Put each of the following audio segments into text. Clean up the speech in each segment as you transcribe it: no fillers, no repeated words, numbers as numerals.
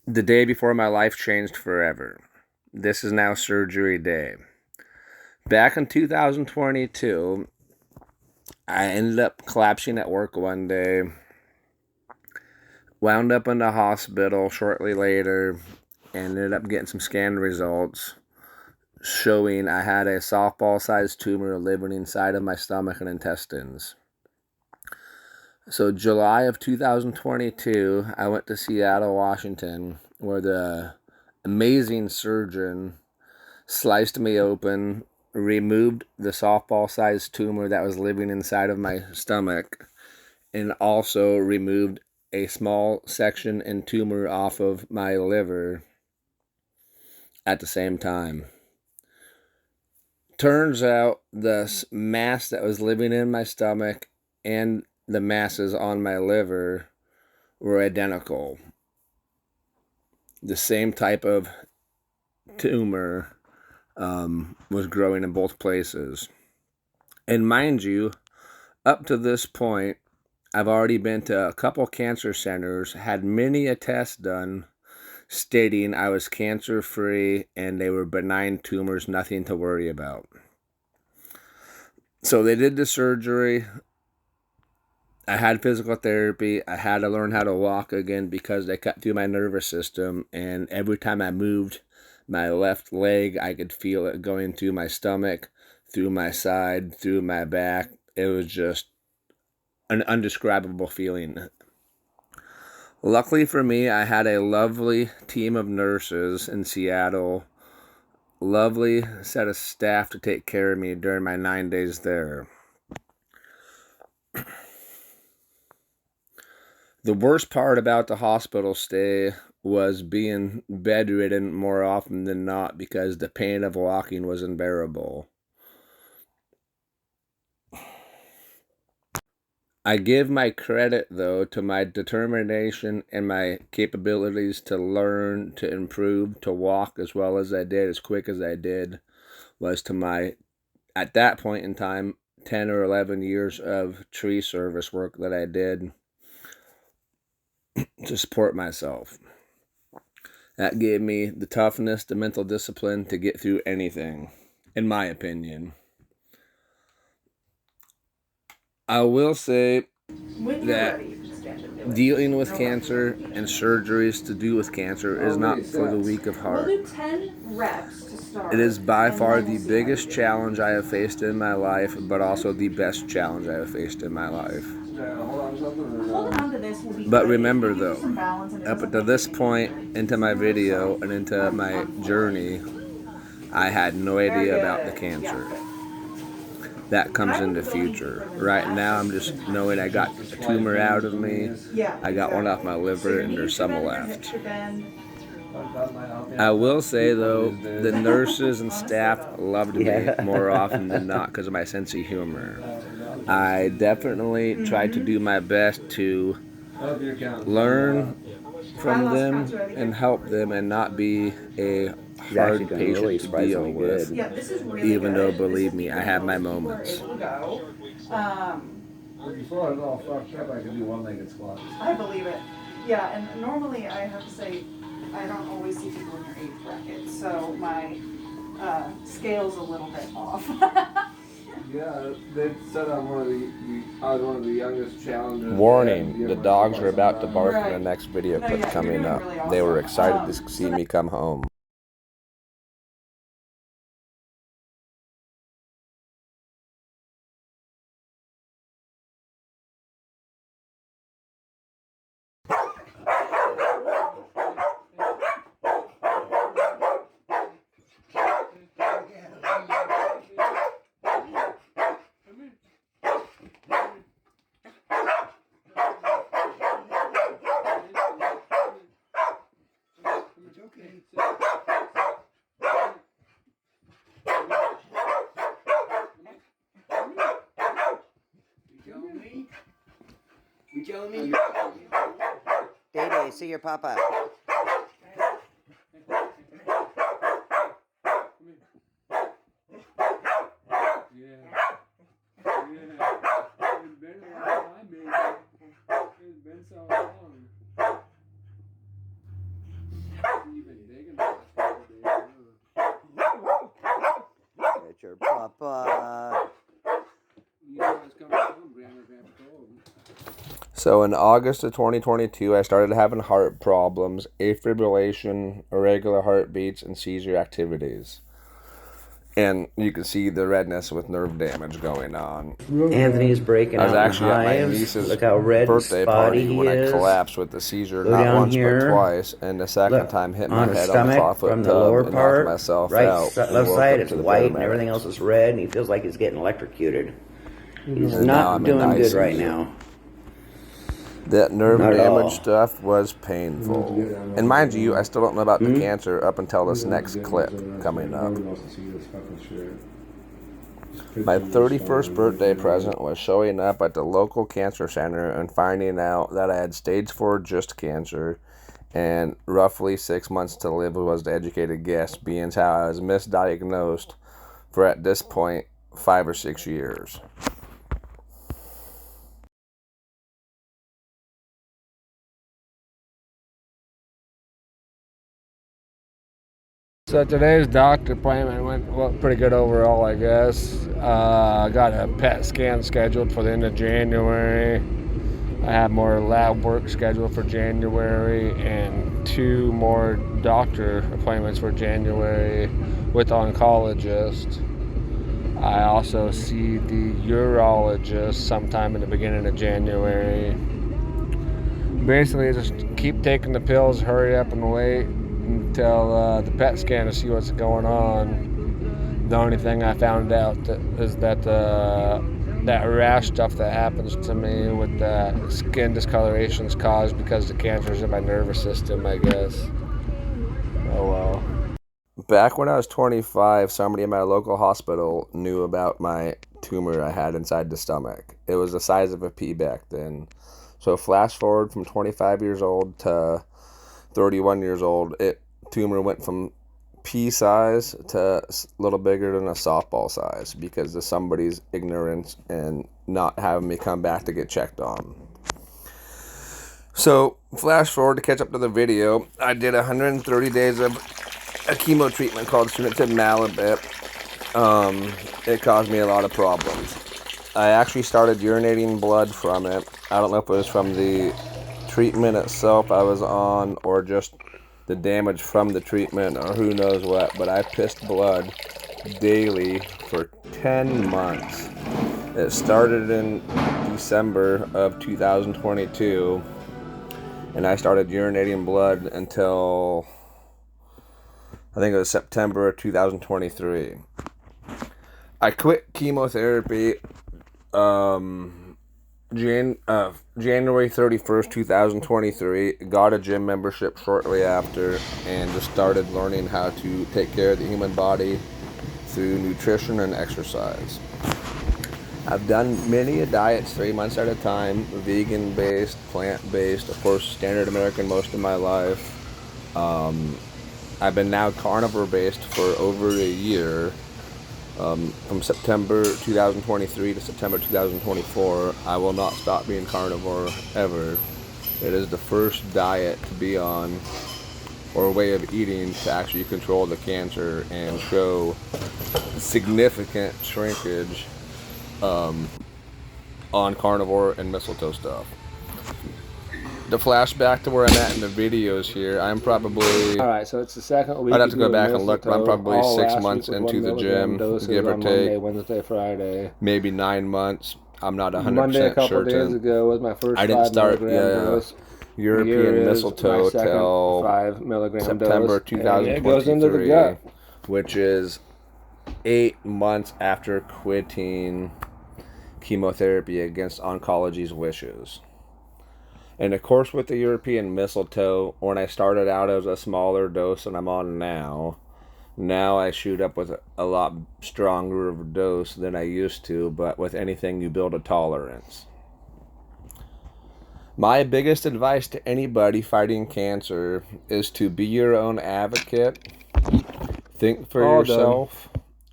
The day before my life changed forever. This is now surgery day. Back in 2022, I ended up collapsing at work one day, wound up in the hospital shortly later, and ended up getting some scan results showing I had a softball-sized tumor living inside of my stomach and intestines. So July of 2022, I went to Seattle, Washington, where the amazing surgeon sliced me open, removed the softball-sized tumor that was living inside of my stomach, and also removed a small section and tumor off of my liver at the same time. Turns out the mass that was living in my stomach and the masses on my liver were identical. The same type of tumor was growing in both places. And mind you, up to this point, I've already been to a couple cancer centers, had many a test done stating I was cancer-free and they were benign tumors, nothing to worry about. So they did the surgery. I had physical therapy. I had to learn how to walk again because they cut through my nervous system, and every time I moved my left leg, I could feel it going through my stomach, through my side, through my back. It was just an indescribable feeling. Luckily for me, I had a lovely team of nurses in Seattle, lovely set of staff to take care of me during my 9 days there. The worst part about the hospital stay was being bedridden more often than not because the pain of walking was unbearable. I give my credit, though, to my determination and my capabilities to learn, to improve, to walk as well as I did, as quick as I did, was to my, at that point in time, 10 or 11 years of tree service work that I did to support myself. That gave me the toughness, the mental discipline to get through anything, in my opinion. I will say that dealing with cancer and surgeries to do with cancer is not for the weak of heart. We'll do 10 reps to start. It is by far the biggest challenge I have faced in my life, but also the best challenge I have faced in my life. Hold on to this. Will be But good. remember It gives you though, some balance and it up doesn't to make this you point into my video and into my journey, I had no idea about the cancer. That comes in the future. Right now, I'm just knowing I got a tumor out of me. I got one off my liver, and there's some left. I will say, though, the nurses and staff loved me more often than not because of my sense of humor. I definitely tried to do my best to learn from them and help them and not be a hard patient to deal with. Yeah, this is really Even good. though, believe me, I have my moments. Before I was all fucked up, I could do one-legged squats. I believe it. Yeah, and normally I have to say, I don't always see people in your age bracket, so my scale's a little bit off. Yeah, they said I was one of the youngest challengers. Warning, the dogs are about to bark in the Right. next video No, clip yeah, coming you're doing up. really They were awesome. excited to see me come home. Day, see your papa. Papa. You know what's coming from, Grandma told him. So in August of 2022, I started having heart problems, afibrillation, irregular heartbeats, and seizure activities. And you can see the redness with nerve damage going on. Anthony's breaking I was out in actually at my hives. niece's Look how red and birthday spotty party he when I is. collapsed with the seizure, Go not down once here. but twice, and the second Look, time hit my on his head on the stomach clawfoot from the tub lower and knocked part, myself right out and left woke side, up it's to the white and everything paramedics. else is red, and he feels like he's getting electrocuted. He's And now not I'm in doing good ICU. right now. That nerve Not at damage all. stuff was painful. And mind you, I still don't know about the cancer up until this next clip coming up. My 31st birthday present was showing up at the local cancer center and finding out that I had stage 4 GIST cancer and roughly 6 months to live was the educated guess, being how I was misdiagnosed for at this point 5 or 6 years. So today's doctor appointment went pretty good overall, I guess. I got a PET scan scheduled for the end of January. I have more lab work scheduled for January and 2 more doctor appointments for January with oncologist. I also see the urologist sometime in the beginning of January. Basically, just keep taking the pills, hurry up and wait until the PET scan to see what's going on. The only thing I found out is that that rash stuff that happens to me with the skin discoloration is caused because the cancer is in my nervous system, I guess. Oh well. Back when I was 25, somebody in my local hospital knew about my tumor I had inside the stomach. It was the size of a pea back then. So flash forward from 25 years old to 31 years old, tumor went from pea size to a little bigger than a softball size because of somebody's ignorance and not having me come back to get checked on. So flash forward to catch up to the video, I did 130 days of a chemo treatment called sunitinib. It caused me a lot of problems. I actually started urinating blood from it. I don't know if it was from the treatment itself I was on or just the damage from the treatment or who knows what, but I pissed blood daily for 10 months. It started in December of 2022 and I started urinating blood until I think it was September of 2023. I quit chemotherapy January 31st, 2023, got a gym membership shortly after, and just started learning how to take care of the human body through nutrition and exercise. I've done many diets 3 months at a time, vegan-based, plant-based, of course, standard American most of my life. I've been now carnivore-based for over a year. From September 2023 to September 2024, I will not stop being carnivore ever. It is the first diet to be on, or way of eating, to actually control the cancer and show significant shrinkage on carnivore and mistletoe stuff. The flashback to where I'm at in the videos here, I'm probably... Alright, so it's the second week. I'd have to go back and look, but I'm probably 6 months into the gym, give or take. Monday, Wednesday, Friday. Maybe 9 months. I'm not 100% Monday a couple certain. days ago was my first I didn't 5 start milligram dose. European mistletoe till 5 milligram September dose. 2023, It goes into the gut. which is 8 months after quitting chemotherapy against oncology's wishes. And of course, with the European mistletoe, when I started out as a smaller dose than I'm on now I shoot up with a lot stronger of a dose than I used to, but with anything you build a tolerance. My biggest advice to anybody fighting cancer is to be your own advocate, think for yourself,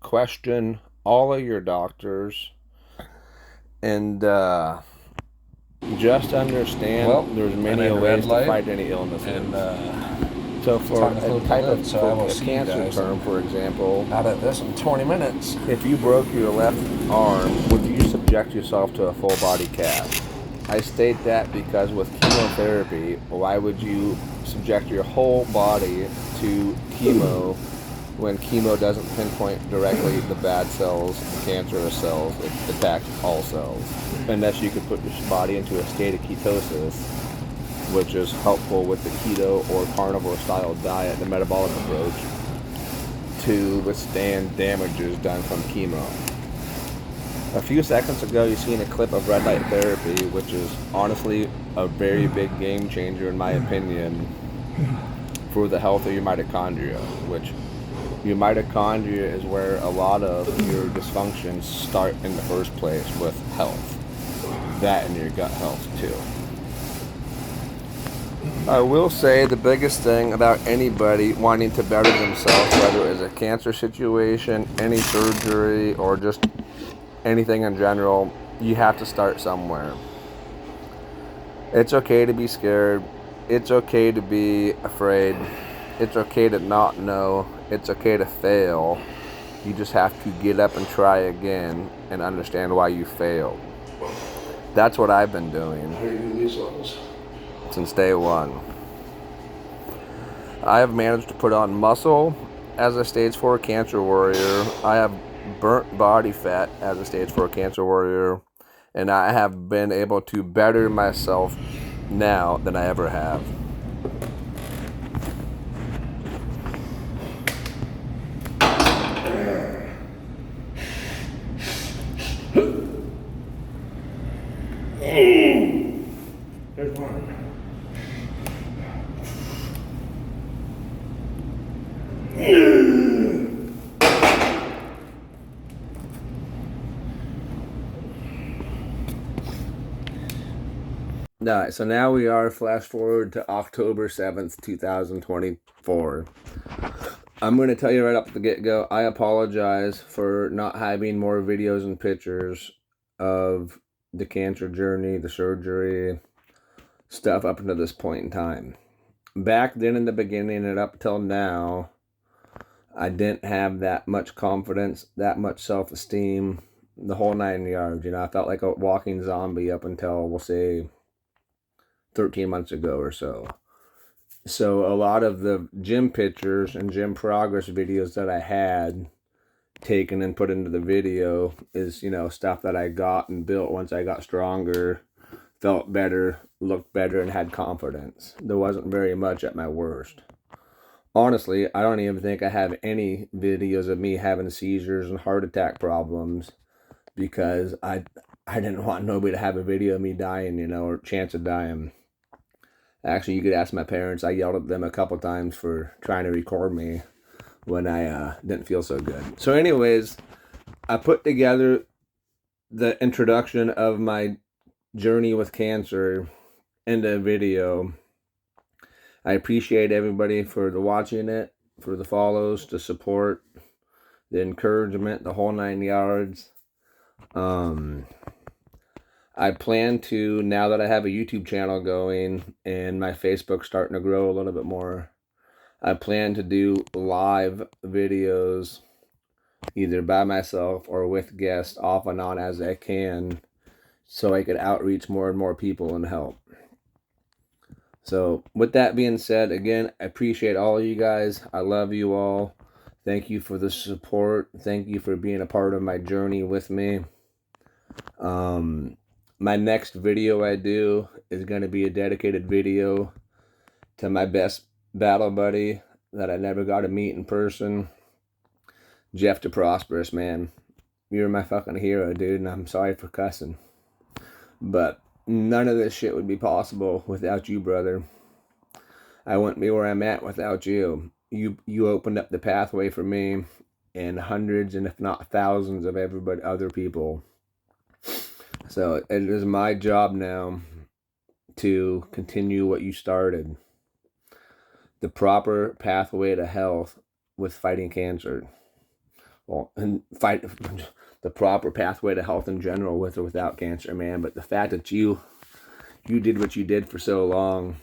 question all of your doctors, and just understand there's many ways to fight any illness. And So for Time to a close the type lid, of so I will a see you cancer guys term, for example, out of this in 20 minutes. if you broke your left arm, would you subject yourself to a full body cast? I state that because with chemotherapy, why would you subject your whole body to chemo when chemo doesn't pinpoint directly the bad cells, the cancerous cells? It attacks all cells. Unless you could put your body into a state of ketosis, which is helpful with the keto or carnivore style diet, the metabolic approach, to withstand damages done from chemo. A few seconds ago, you seen a clip of red light therapy, which is honestly a very big game changer in my opinion for the health of your mitochondria, which your mitochondria is where a lot of your dysfunctions start in the first place with health. That and your gut health too. I will say the biggest thing about anybody wanting to better themselves, whether it's a cancer situation, any surgery, or just anything in general, you have to start somewhere. It's okay to be scared. It's okay to be afraid. It's okay to not know. It's okay to fail. You just have to get up and try again and understand why you failed. That's what I've been doing since day one. I have managed to put on muscle as a stage 4 cancer warrior. I have burnt body fat as a stage 4 cancer warrior. And I have been able to better myself now than I ever have. There's one. Alright, so now we are flash forward to October 7th, 2024. I'm going to tell you right up at the get-go, I apologize for not having more videos and pictures of the cancer journey, the surgery, stuff up until this point in time. Back then in the beginning and up till now, I didn't have that much confidence, that much self-esteem, the whole 9 yards. You know, I felt like a walking zombie up until, we'll say, 13 months ago or so. So a lot of the gym pictures and gym progress videos that I had taken and put into the video is, you know, stuff that I got and built once I got stronger, felt better, looked better, and had confidence. There wasn't very much at my worst. Honestly, I don't even think I have any videos of me having seizures and heart attack problems because I didn't want nobody to have a video of me dying, you know, or chance of dying. Actually, you could ask my parents. I yelled at them a couple times for trying to record me when I didn't feel so good. So anyways, I put together the introduction of my journey with cancer into a video. I appreciate everybody for the watching it, for the follows, the support, the encouragement, the whole 9 yards. I plan to, now that I have a YouTube channel going and my Facebook's starting to grow a little bit more, I plan to do live videos either by myself or with guests off and on as I can so I could outreach more and more people and help. So with that being said, again, I appreciate all of you guys. I love you all. Thank you for the support. Thank you for being a part of my journey with me. My next video I do is going to be a dedicated video to my best battle buddy that I never got to meet in person, Jeff the Prosperous, man. You're my fucking hero, dude, and I'm sorry for cussing. But none of this shit would be possible without you, brother. I wouldn't be where I'm at without you. You opened up the pathway for me and hundreds and if not thousands of other people. So it is my job now to continue what you started. The proper pathway to health with fighting cancer. Well, and fight the proper pathway to health in general with or without cancer, man. But the fact that you did what you did for so long,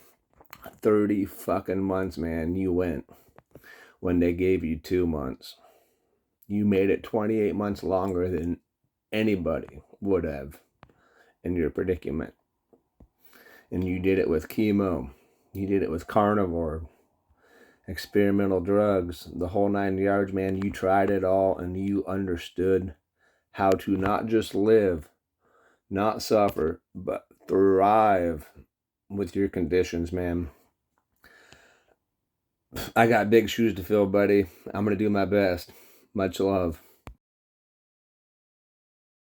30 fucking months, man, you went when they gave you 2 months. You made it 28 months longer than anybody would have in your predicament. And you did it with chemo. You did it with carnivore, experimental drugs, the whole 9 yards, man. You tried it all and you understood how to not just live, not suffer, but thrive with your conditions, man. I got big shoes to fill, buddy. I'm going to do my best. Much love.